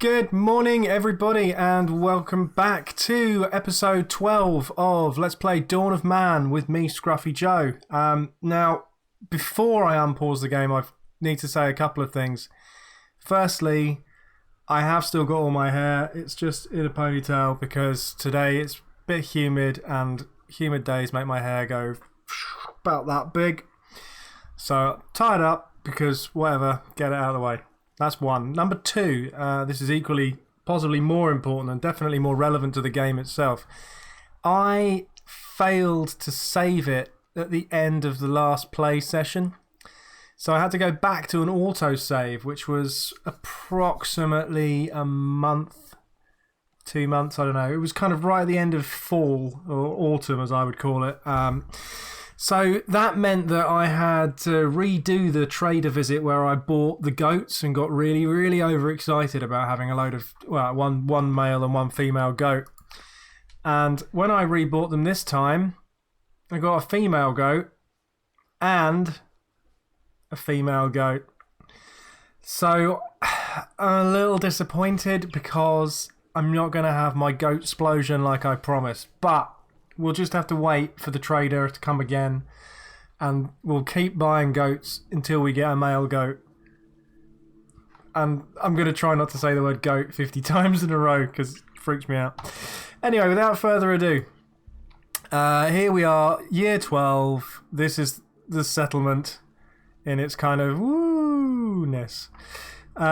Good morning, everybody, and welcome back to episode 12 of Let's Play Dawn of Man with me, Scruffy Joe. Now, before I unpause the game, I need to say a couple of things. Firstly, I have still got all my hair. It's just in a ponytail because today it's a bit humid, and humid days make my hair go about that big. So, tie it up because whatever, get it out of the way. That's one. Number two, this is equally, possibly more important and definitely more relevant to the game itself. I failed to save it at the end of the last play session. So I had to go back to an autosave, which was approximately a month, 2 months, I don't know. It was kind of right at the end of fall, or autumn as I would call it. So that meant that I had to redo the trader visit where I bought the goats and got really, really overexcited about having a load of, well, one male and one female goat. And when I rebought them this time, I got a female goat and a female goat. So I'm a little disappointed because I'm not going to have my goat explosion like I promised. But we'll just have to wait for the trader to come again, and we'll keep buying goats until we get a male goat. And I'm going to try not to say the word goat 50 times in a row because it freaks me out. Anyway, without further ado, here we are, year 12. This is the settlement in its kind of woo-ness.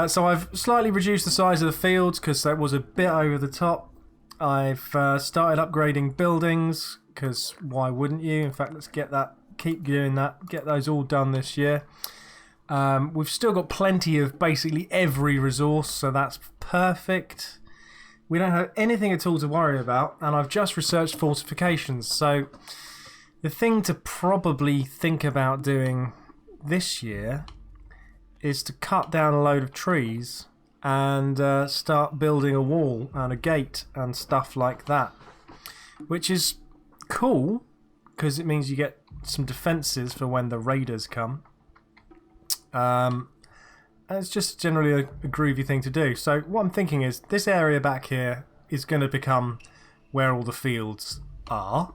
So I've slightly reduced the size of the fields because that was a bit over the top. I've started upgrading buildings, because why wouldn't you? In fact, let's keep doing that, get those all done this year. We've still got plenty of basically every resource, so that's perfect. We don't have anything at all to worry about, and I've just researched fortifications. So the thing to probably think about doing this year is to cut down a load of trees and start building a wall and a gate and stuff like that, which is cool because it means you get some defences for when the raiders come. And it's just generally a groovy thing to do. So what I'm thinking is this area back here is going to become where all the fields are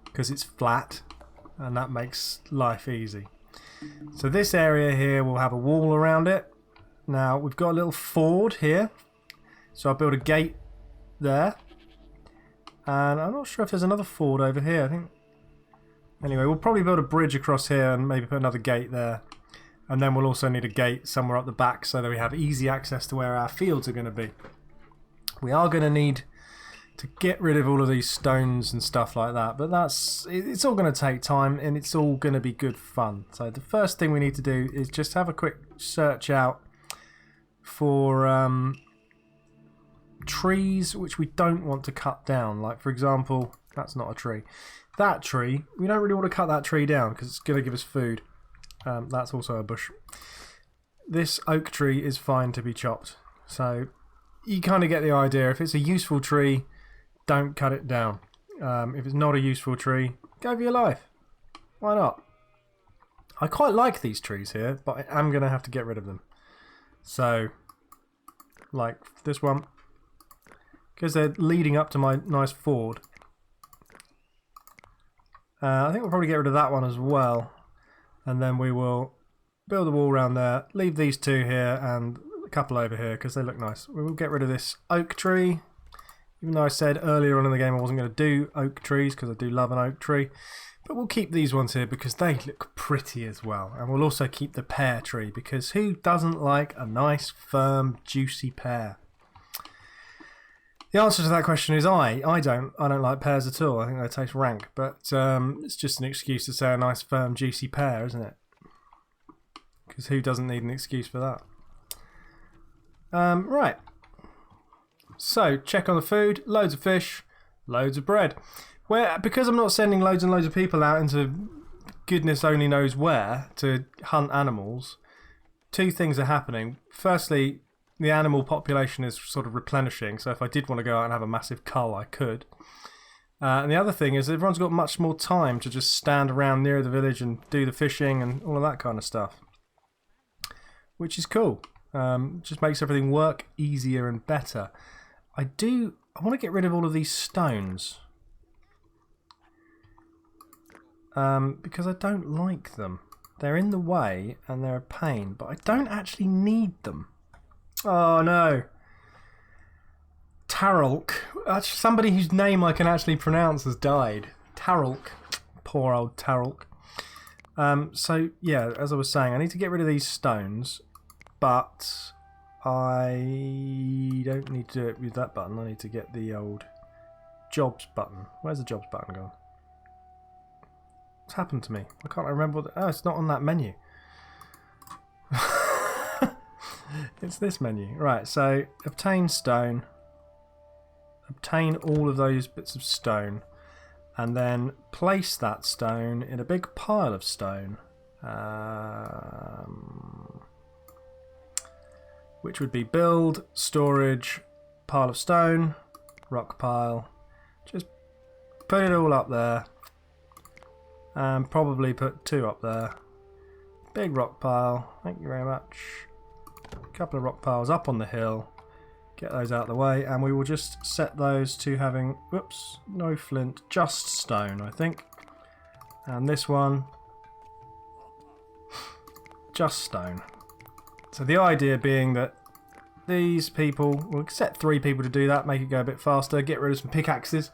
because it's flat and that makes life easy. So this area here will have a wall around it. Now, we've got a little ford here, so I'll build a gate there. And I'm not sure if there's another ford over here, I think. Anyway, we'll probably build a bridge across here and maybe put another gate there. And then we'll also need a gate somewhere up the back so that we have easy access to where our fields are going to be. We are going to need to get rid of all of these stones and stuff like that, but it's all going to take time and it's all going to be good fun. So the first thing we need to do is just have a quick search out for trees which we don't want to cut down. Like, for example, that's not a tree. That tree, we don't really want to cut that tree down because it's going to give us food. That's also a bush. This oak tree is fine to be chopped. So you kind of get the idea. If it's a useful tree, don't cut it down. If it's not a useful tree, go for your life. Why not? I quite like these trees here, but I am going to have to get rid of them. So, like this one, because they're leading up to my nice ford. I think we'll probably get rid of that one as well. And then we will build a wall around there, leave these two here and a couple over here because they look nice. We will get rid of this oak tree. Even though I said earlier on in the game I wasn't going to do oak trees because I do love an oak tree. But we'll keep these ones here because they look pretty as well. And we'll also keep the pear tree because who doesn't like a nice, firm, juicy pear? The answer to that question is I don't like pears at all. I think they taste rank. But it's just an excuse to say a nice, firm, juicy pear, isn't it? Because who doesn't need an excuse for that? Right. So, check on the food. Loads of fish. Loads of bread. Because I'm not sending loads and loads of people out into goodness only knows where to hunt animals, two things are happening. Firstly, the animal population is sort of replenishing, so if I did want to go out and have a massive cull, I could. And the other thing is everyone's got much more time to just stand around near the village and do the fishing and all of that kind of stuff. Which is cool. Just makes everything work easier and better. I want to get rid of all of these stones. Because I don't like them. They're in the way and they're a pain, but I don't actually need them. Oh no. Tarulk. Somebody whose name I can actually pronounce has died. Tarulk. Poor old Tarulk. So, yeah, as I was saying, I need to get rid of these stones, but I don't need to do it with that button. I need to get the old jobs button. Where's the jobs button gone? What's happened to me? I can't remember. Oh, it's not on that menu. It's this menu. Right, so obtain stone. Obtain all of those bits of stone. And then place that stone in a big pile of stone. Which would be build, storage, pile of stone, rock pile. Just put it all up there. And probably put 2 up there. Big rock pile. Thank you very much. A couple of rock piles up on the hill. Get those out of the way, and we will just set those to having, whoops, no flint, just stone, I think. And this one, just stone. So the idea being that these people, we'll set 3 people to do that, make it go a bit faster, get rid of some pickaxes.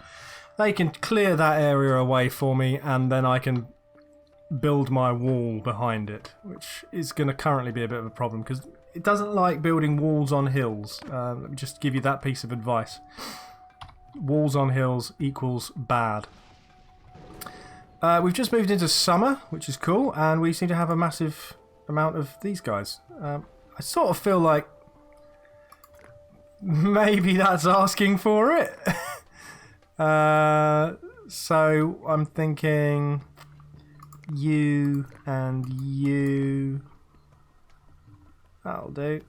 They can clear that area away for me, and then I can build my wall behind it, which is going to currently be a bit of a problem, because it doesn't like building walls on hills. Let me just give you that piece of advice. Walls on hills equals bad. We've just moved into summer, which is cool, and we seem to have a massive amount of these guys. I sort of feel like maybe that's asking for it. So I'm thinking you and you. That'll do.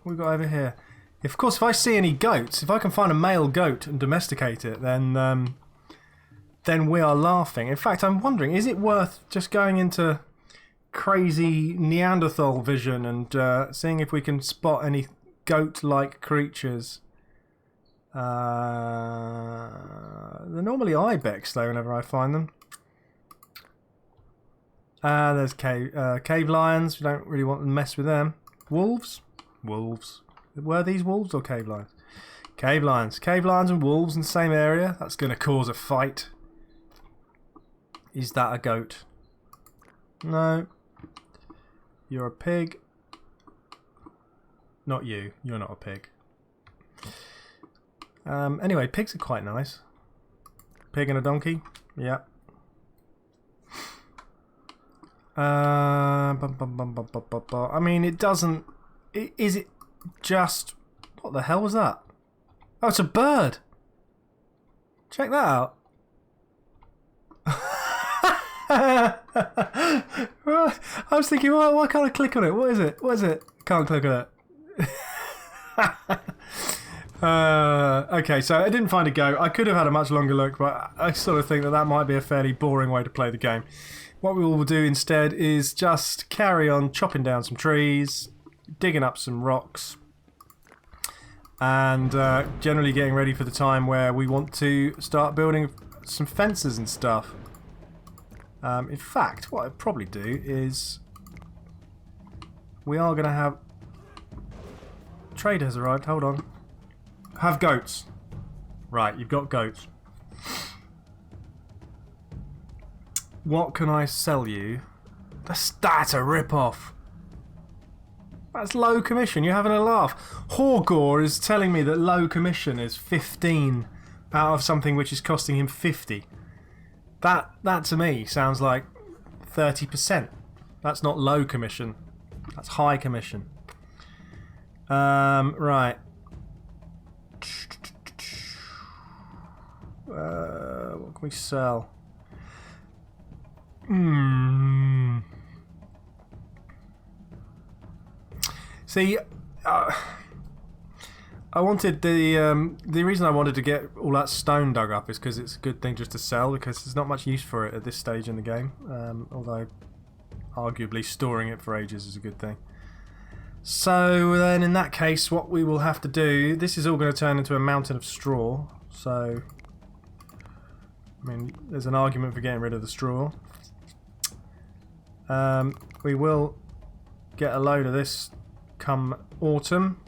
What we got over here? Of course, if I see any goats, if I can find a male goat and domesticate it, then we are laughing. In fact, I'm wondering, is it worth just going into crazy Neanderthal vision and seeing if we can spot any goat-like creatures? They're normally ibex, though, whenever I find them. There's cave lions. We don't really want to mess with them. Wolves? Wolves. Were these wolves or cave lions? Cave lions. Cave lions and wolves in the same area. That's going to cause a fight. Is that a goat? No. You're a pig. Not you. You're not a pig. Anyway, pigs are quite nice. Pig and a donkey. Yeah. I mean, it doesn't... Is it just... What the hell was that? Oh, it's a bird! Check that out. I was thinking, why can't I click on it? What is it? What is it? Can't click on it. Okay, so I didn't find a goat. I could have had a much longer look, but I sort of think that might be a fairly boring way to play the game. What we will do instead is just carry on chopping down some trees, digging up some rocks, and generally getting ready for the time where we want to start building some fences and stuff. In fact, what I'd probably do is we are going to have... Trader has arrived, hold on. Have goats. Right, you've got goats. What can I sell you? That's a rip-off. That's low commission. You're having a laugh. Horgor is telling me that low commission is 15 out of something which is costing him 50. That to me sounds like 30%. That's not low commission. That's high commission. Right. What can we sell? See, I wanted the reason I wanted to get all that stone dug up is because it's a good thing just to sell, because there's not much use for it at this stage in the game. Although arguably storing it for ages is a good thing. So then in that case, what we will have to do, this is all going to turn into a mountain of straw. So, I mean, there's an argument for getting rid of the straw. We will get a load of this come autumn.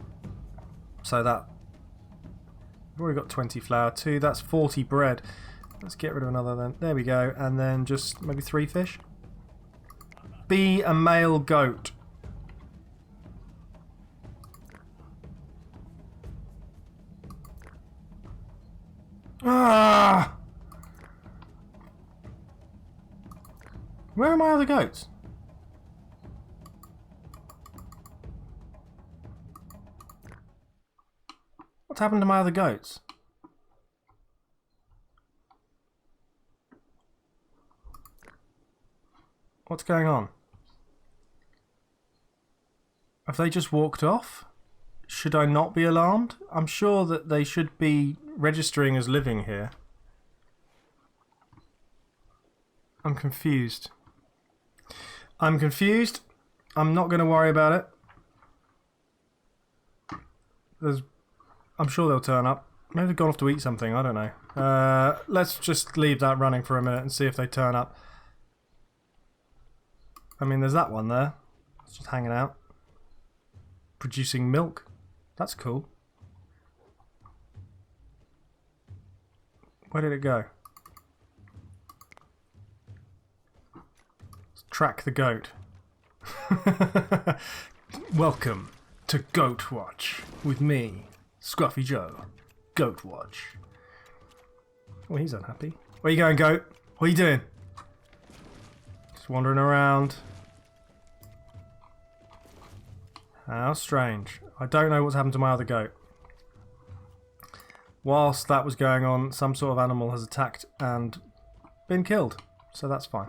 So that, we've already got 20 flour, 2, that's 40 bread. Let's get rid of another then. There we go. And then just maybe 3 fish. Be a male goat. Ah! Where are my other goats? What's happened to my other goats? What's going on? Have they just walked off? Should I not be alarmed? I'm sure that they should be registering as living here. I'm confused. I'm confused. I'm not going to worry about it. I'm sure they'll turn up. Maybe they've gone off to eat something. I don't know. Let's just leave that running for a minute and see if they turn up. I mean, there's that one there. It's just hanging out. Producing milk. That's cool. Where did it go? Let's track the goat. Welcome to Goat Watch with me, Scruffy Joe. Goat Watch. Oh, he's unhappy. Where you going, goat? What are you doing? Just wandering around. How strange. I don't know what's happened to my other goat. Whilst that was going on, some sort of animal has attacked and been killed. So that's fine.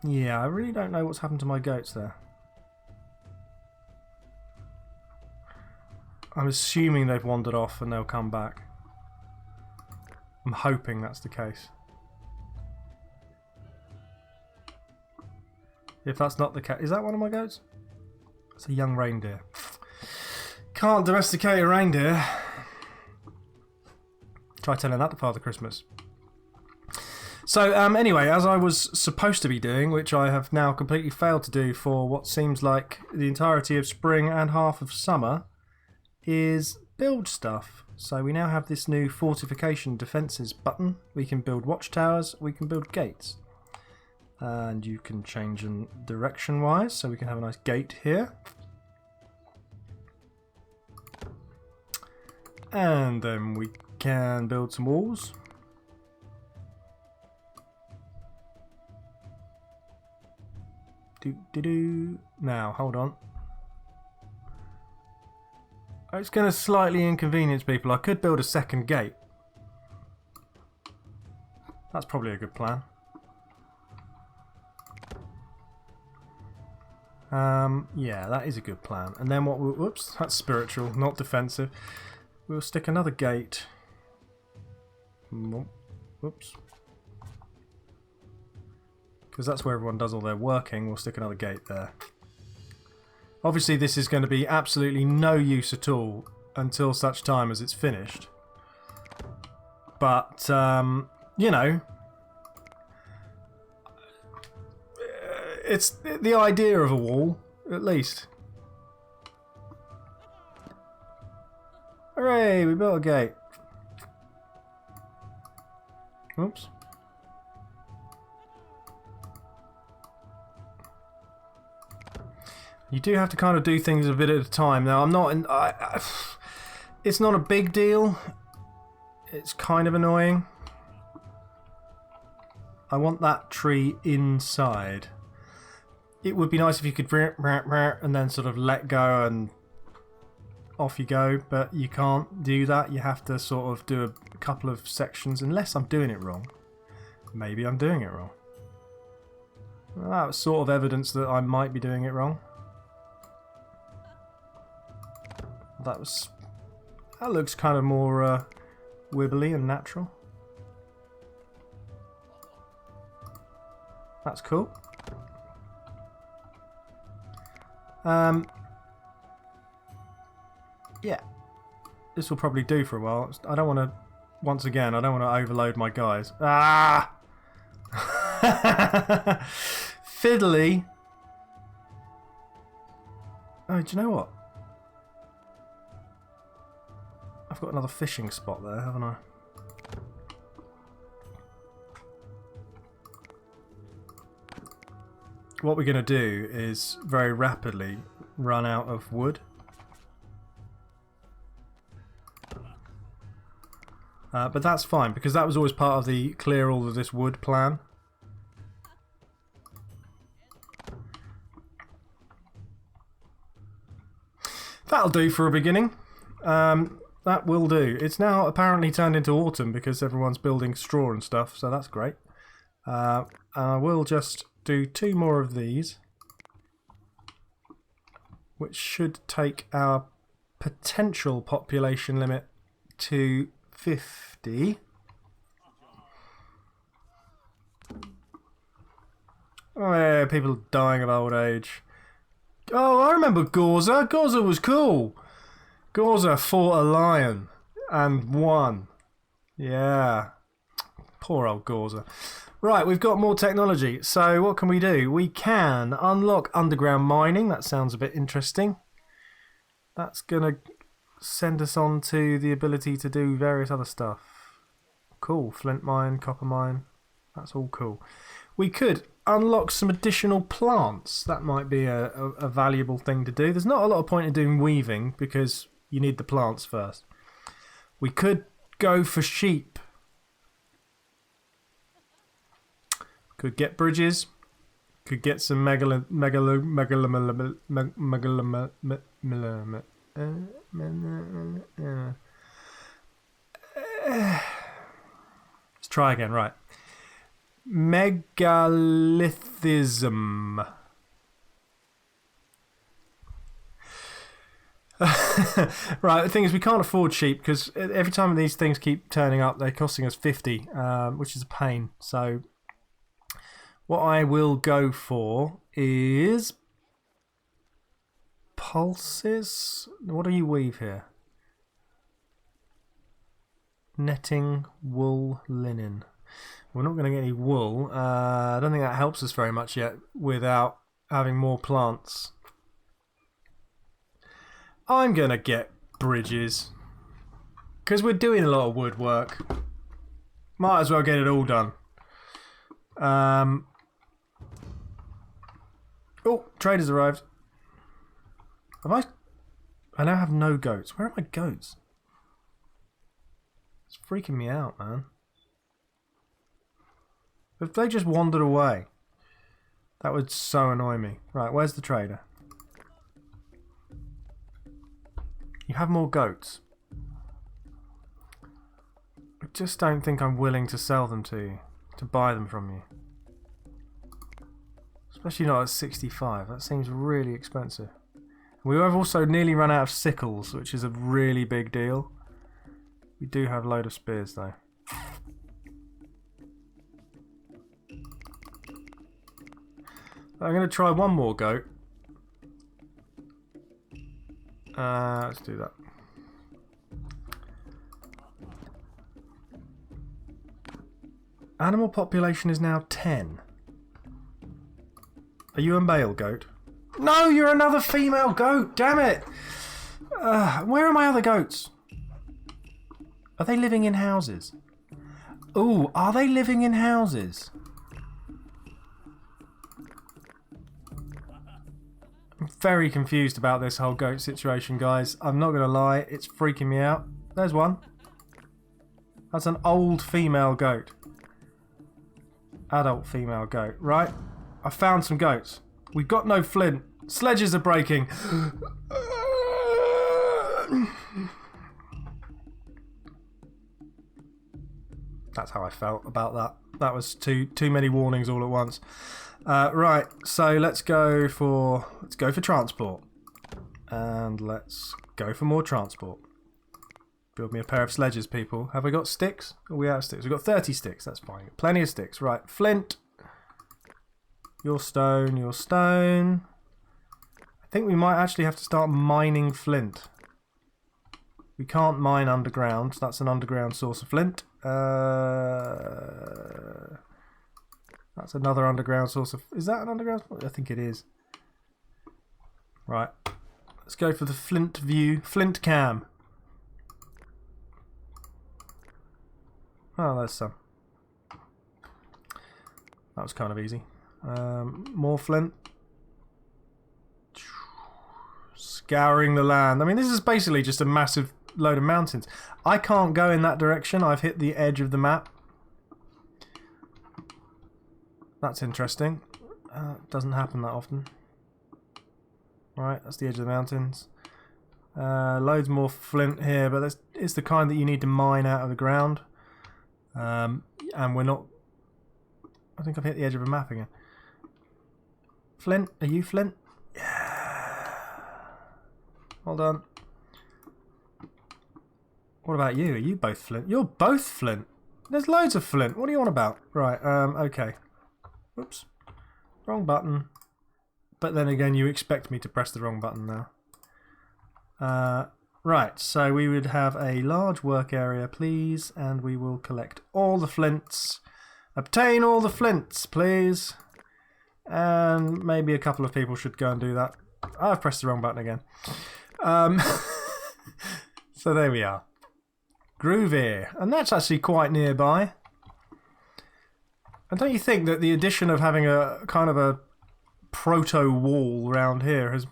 Yeah, I really don't know what's happened to my goats there. I'm assuming they've wandered off and they'll come back. I'm hoping that's the case. If that's not the case... Is that one of my goats? It's a young reindeer. Can't domesticate a reindeer. Try telling that to Father Christmas. So, anyway, as I was supposed to be doing, which I have now completely failed to do for what seems like the entirety of spring and half of summer, is build stuff. So we now have this new fortification defences button. We can build watchtowers, we can build gates. And you can change them direction-wise, so we can have a nice gate here. And then we can build some walls. Now, hold on. It's going to slightly inconvenience people. I could build a second gate. That's probably a good plan. Yeah, that is a good plan. And then what we'll... Whoops, that's spiritual, not defensive. We'll stick another gate. Whoops. Because that's where everyone does all their working. We'll stick another gate there. Obviously, this is going to be absolutely no use at all until such time as it's finished. But, you know... It's the idea of a wall, at least. Hooray, we built a gate. Oops. You do have to kind of do things a bit at a time. Now, I'm not in... it's not a big deal. It's kind of annoying. I want that tree inside. It would be nice if you could and then sort of let go and off you go, but you can't do that. You have to sort of do a couple of sections, unless I'm doing it wrong. Maybe I'm doing it wrong. Well, that was sort of evidence that I might be doing it wrong. That looks kind of more wibbly and natural. That's cool. Yeah. This will probably do for a while. I don't want to... Once again, I don't want to overload my guys. Ah! Fiddly. Oh, do you know what? I've got another fishing spot there, haven't I? What we're going to do is very rapidly run out of wood. But that's fine, because that was always part of the clear all of this wood plan. That'll do for a beginning. That will do. It's now apparently turned into autumn because everyone's building straw and stuff, so that's great. I will just do 2 more of these, which should take our potential population limit to 50. Oh yeah, people dying of old age. Oh, I remember Gorza. Gorza was cool. Gorza fought a lion and won. Yeah. Poor old Gorza. Right, we've got more technology. So what can we do? We can unlock underground mining. That sounds a bit interesting. That's going to send us on to the ability to do various other stuff. Cool. Flint mine, copper mine. That's all cool. We could unlock some additional plants. That might be a valuable thing to do. There's not a lot of point in doing weaving because you need the plants first. We could go for sheep. Could get bridges. Could get some let's try again, right. Megalithism. Right, the thing is we can't afford sheep because every time these things keep turning up they're costing us 50, which is a pain. So what I will go for is pulses. What do you weave here? Netting, wool, linen. We're not going to get any wool. I don't think that helps us very much yet without having more plants. I'm going to get bridges because we're doing a lot of woodwork. Might as well get it all done. Oh, traders arrived. Have I now have no goats. Where are my goats? It's freaking me out, man. If they just wandered away, that would so annoy me. Right, where's the trader? You have more goats. I just don't think I'm willing to sell them to you, to buy them from you. Especially not at 65. That seems really expensive. We have also nearly run out of sickles, which is a really big deal. We do have a load of spears though. I'm going to try one more goat. Let's do that. Animal population is now 10. Are you a male goat? No, you're another female goat. Damn it! Where are my other goats? Are they living in houses? Ooh, are they living in houses? I'm very confused about this whole goat situation, guys. I'm not going to lie, it's freaking me out. There's one. That's an old female goat. Adult female goat. Right, I found some goats. We've got no flint. Sledges are breaking. That's how I felt about that. That was too many warnings all at once. Right, so let's go for transport, and let's go for more transport. Build me a pair of sledges, people. Have we got sticks? Are we out of sticks? We've got 30 sticks. That's fine. Plenty of sticks. Right, flint. Your stone, your stone. I think we might actually have to start mining flint. We can't mine underground, so that's an underground source of flint. That's another underground source of... Is that an underground? I think it is. Right. Let's go for the flint view. Flint cam. Oh, there's some. That was kind of easy. More flint. Scouring the land. I mean, this is basically just a massive load of mountains. I can't go in that direction. I've hit the edge of the map. That's interesting. Doesn't happen that often. Right, that's the edge of the mountains. Loads more flint here, but it's the kind that you need to mine out of the ground. And we're not... I think I've hit the edge of a map again. Flint, are you flint? Yeah. Hold on. What about you? Are you both flint? You're both flint. There's loads of flint. What do you want about? Right, okay. Oops. Wrong button. But then again, you expect me to press the wrong button now. Right, so we would have a large work area, please, and we will collect all the flints. Obtain all the flints, please. And maybe a couple of people should go and do that. I've pressed the wrong button again. So there we are. Groovy. And that's actually quite nearby. And don't you think that the addition of having a kind of a proto-wall around here has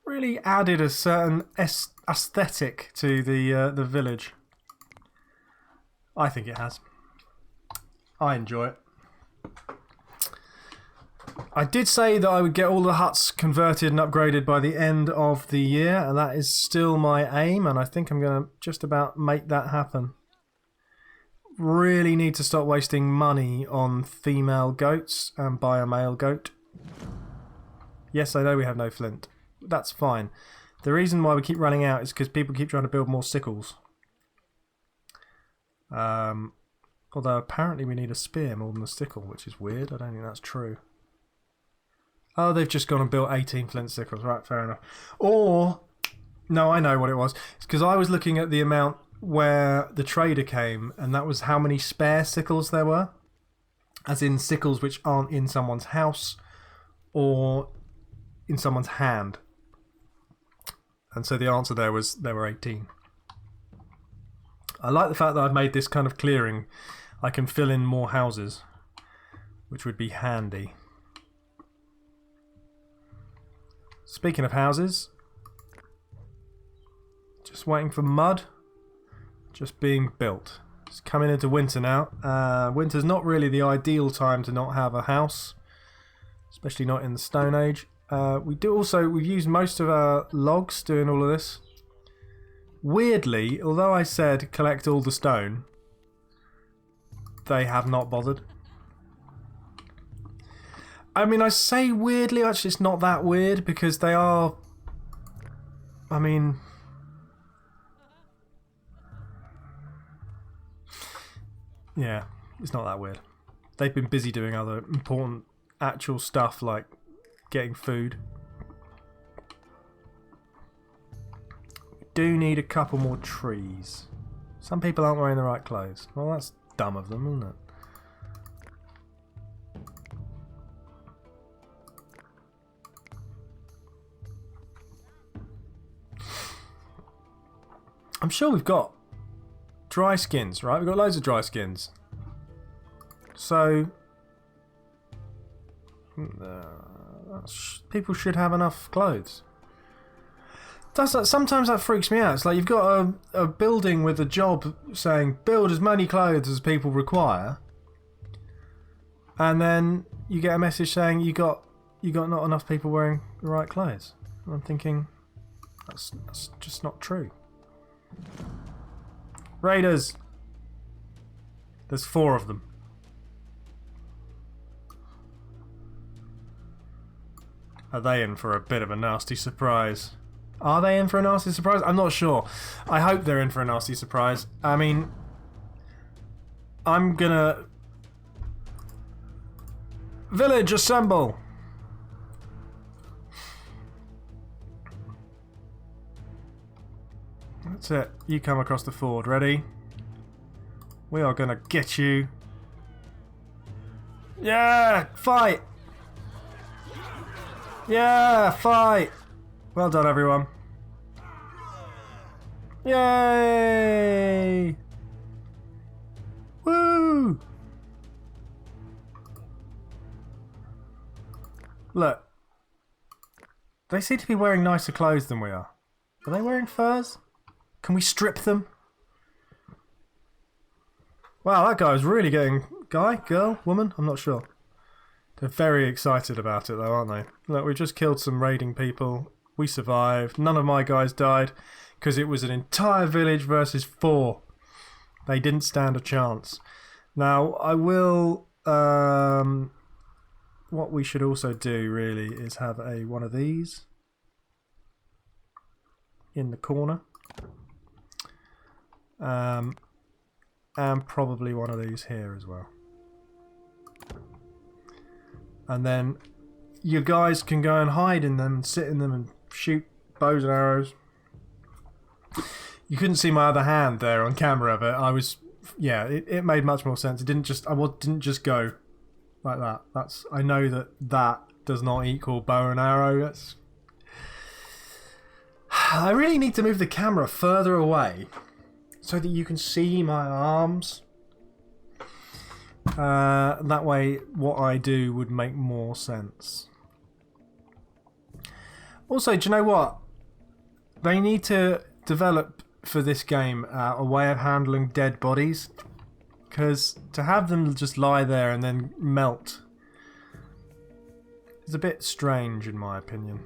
really added a certain aesthetic to the village? I think it has. I enjoy it. I did say that I would get all the huts converted and upgraded by the end of the year, and that is still my aim, and I think I'm going to just about make that happen. Really need to stop wasting money on female goats and buy a male goat. Yes, I know we have no flint. That's fine. The reason why we keep running out is because people keep trying to build more sickles. Although apparently we need a spear more than a sickle, which is weird. I don't think that's true. Oh, they've just gone and built 18 flint sickles. Right, fair enough. Or, no, I know what it was. It's because I was looking at the amount where the trader came, and that was how many spare sickles there were. As in sickles which aren't in someone's house or in someone's hand. And so the answer there was there were 18. I like the fact that I've made this kind of clearing. I can fill in more houses, which would be handy. Speaking of houses, just waiting for mud, just being built. It's coming into winter now. Winter's not really the ideal time to not have a house, especially not in the Stone Age. We've used most of our logs doing all of this. Weirdly, although I said collect all the stone, they have not bothered. I mean, I say weirdly, actually it's not that weird because they are... I mean... Yeah, it's not that weird. They've been busy doing other important actual stuff like getting food. We do need a couple more trees. Some people aren't wearing the right clothes. Well, that's dumb of them, isn't it? I'm sure we've got dry skins, right? We've got loads of dry skins. So, people should have enough clothes. Sometimes that freaks me out. It's like you've got a building with a job saying build as many clothes as people require, and then you get a message saying you got not enough people wearing the right clothes. And I'm thinking that's just not true. Raiders! There's 4 of them. Are they in for a bit of a nasty surprise? Are they in for a nasty surprise? I'm not sure. I hope they're in for a nasty surprise. I mean, I'm gonna Village, assemble! That's it. You come across the ford. Ready? We are gonna get you. Yeah! Fight! Yeah! Fight! Well done, everyone. Yay! Woo! Look. They seem to be wearing nicer clothes than we are. Are they wearing furs? Can we strip them? Wow, that guy was really getting... Guy? Girl? Woman? I'm not sure. They're very excited about it though, aren't they? Look, we just killed some raiding people. We survived. None of my guys died because it was an entire village versus 4. They didn't stand a chance. Now, I will... what we should also do, really, is have one of these in the corner. And probably one of these here as well. And then your guys can go and hide in them and sit in them and shoot bows and arrows. You couldn't see my other hand there on camera, but I was... Yeah, it made much more sense. It didn't just... didn't just go like that. I know that does not equal bow and arrow. I really need to move the camera further away so that you can see my arms. That way what I do would make more sense. Also, do you know what? They need to develop for this game a way of handling dead bodies. Because to have them just lie there and then melt is a bit strange in my opinion.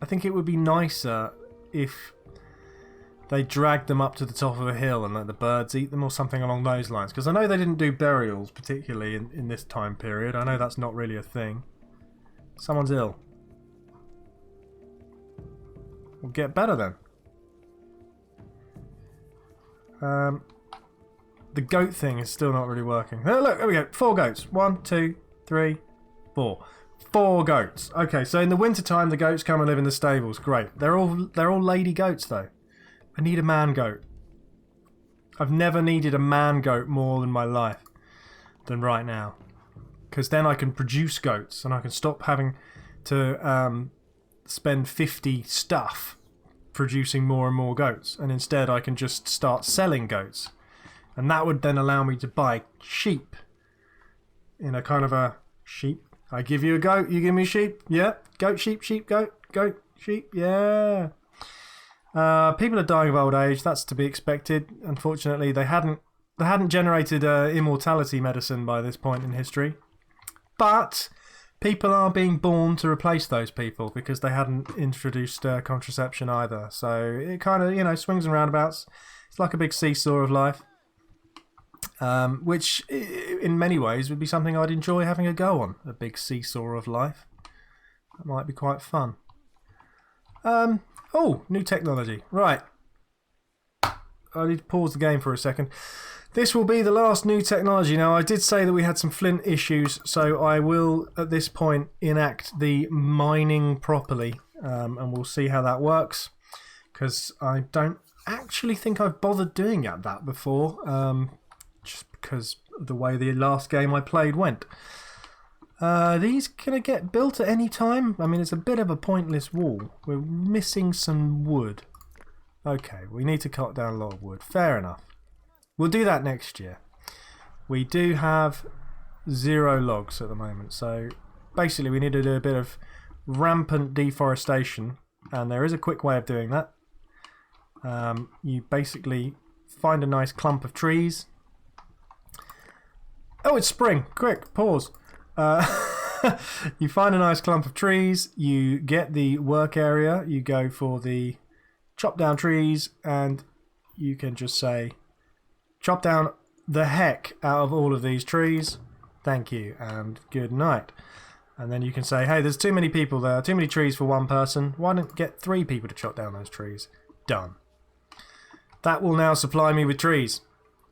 I think it would be nicer if they dragged them up to the top of a hill and let the birds eat them or something along those lines. Because I know they didn't do burials particularly in this time period. I know that's not really a thing. Someone's ill. We'll get better then. The goat thing is still not really working. Oh, look, there we go. 4 goats. 1, 2, 3, 4. 4 goats. Okay, so in the wintertime the goats come and live in the stables. Great. They're all lady goats though. I need a man goat. I've never needed a man goat more in my life than right now. Because then I can produce goats and I can stop having to spend 50 stuff producing more and more goats. And instead I can just start selling goats. And that would then allow me to buy sheep. In a kind of a sheep. I give you a goat, you give me sheep. Yeah. Goat, sheep, sheep, goat, goat, sheep. Yeah. People are dying of old age. That's to be expected. Unfortunately, they hadn't generated immortality medicine by this point in history. But people are being born to replace those people because they hadn't introduced contraception either. So it kind of, swings and roundabouts. It's like a big seesaw of life. Which, in many ways, would be something I'd enjoy having a go on. A big seesaw of life. That might be quite fun. Oh, new technology. Right. I need to pause the game for a second. This will be the last new technology. Now, I did say that we had some flint issues, so I will, at this point, enact the mining properly. And we'll see how that works. Because I don't actually think I've bothered doing that before. Just because of the way the last game I played went. These gonna get built at any time? I mean, it's a bit of a pointless wall. We're missing some wood. Okay, we need to cut down a lot of wood. Fair enough. We'll do that next year. We do have 0 logs at the moment, so basically we need to do a bit of rampant deforestation, and there is a quick way of doing that. You basically find a nice clump of trees. Oh, it's spring. Quick, pause. You find a nice clump of trees, you get the work area, you go for the chop down trees, and you can just say, chop down the heck out of all of these trees, thank you, and good night. And then you can say, hey, there's too many people there, too many trees for one person, why don't get 3 people to chop down those trees? Done. That will now supply me with trees.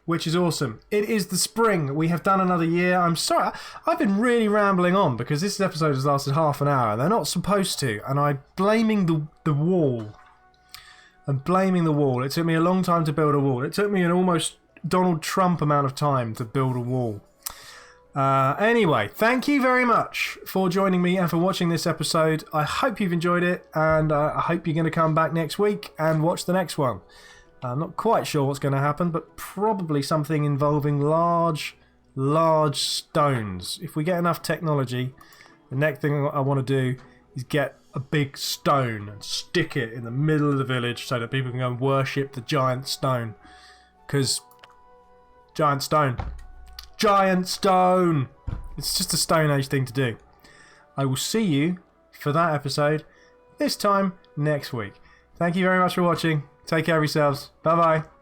which is awesome. It is the spring. We have done another year. I'm sorry. I've been really rambling on because this episode has lasted half an hour. They're not supposed to. And I'm blaming the wall. I'm blaming the wall. It took me a long time to build a wall. It took me an almost Donald Trump amount of time to build a wall. Anyway, thank you very much for joining me and for watching this episode. I hope you've enjoyed it, and I hope you're going to come back next week and watch the next one. I'm not quite sure what's going to happen, but probably something involving large stones. If we get enough technology, the next thing I want to do is get a big stone and stick it in the middle of the village so that people can go and worship the giant stone. Because giant stone. It's just a Stone Age thing to do. I will see you for that episode this time next week. Thank you very much for watching. Take care of yourselves. Bye bye.